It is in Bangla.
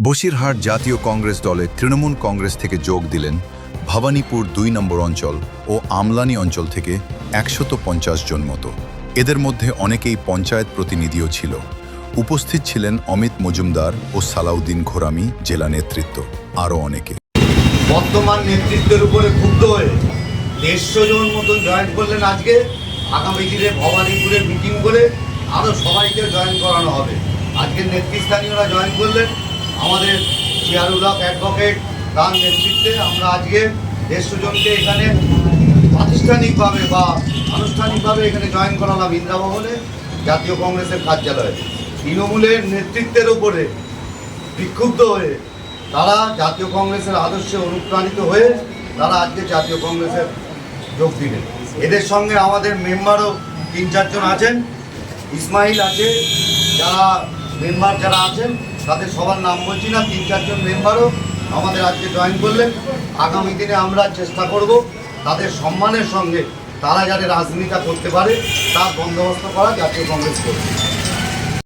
বসিরহাট জাতীয় কংগ্রেস দলে তৃণমূল কংগ্রেস থেকে যোগ দিলেন ভবানীপুর 2 নম্বর অঞ্চল ও আমলানি অঞ্চল থেকে 150 জন মতো। এদের মধ্যে অনেকেই পঞ্চায়েত প্রতিনিধিও ছিল। উপস্থিত ছিলেন অমিত মজুমদার ও সালাউদ্দিন ঘোরামি জেলা নেতৃত্ব, আরও অনেকে। বর্তমান নেতৃত্বের উপরে ক্ষুব্ধ হয়ে 150 জন মতন জয়েন করলেন। আজকে আগামী দিনে ভবানীপুরে মিটিং করে আরও সবাইকে জয়েন করানো হবে। আজকের নেতৃস্থানীয়রা জয়েন করলেন। আমাদের জিয়ারুল হক অ্যাডভোকেট তার নেতৃত্বে আমরা আজকে 150 জনকে এখানে প্রাতিষ্ঠানিকভাবে বা আনুষ্ঠানিকভাবে এখানে জয়েন করালাম ইন্দিরাভবনে, জাতীয় কংগ্রেসের কার্যালয়ে। তৃণমূলের নেতৃত্বের উপরে বিক্ষুব্ধ হয়ে তারা জাতীয় কংগ্রেসের আদর্শে অনুপ্রাণিত হয়ে তারা আজকে জাতীয় কংগ্রেসের যোগ দিলেন। এদের সঙ্গে আমাদের মেম্বারও 3-4 জন আছেন, ইসমাইল আছে, যারা মেম্বার যারা আছেন তাদের সবার নাম বলছি না, 3-4 জন মেম্বারও আমাদের আজকে জয়েন করলেন। আগামী দিনে আমরা চেষ্টা করব তাদের সম্মানের সঙ্গে তারা যাতে রাজনীতিটা করতে পারে তার বন্দোবস্ত করা জাতীয় কংগ্রেস করবে।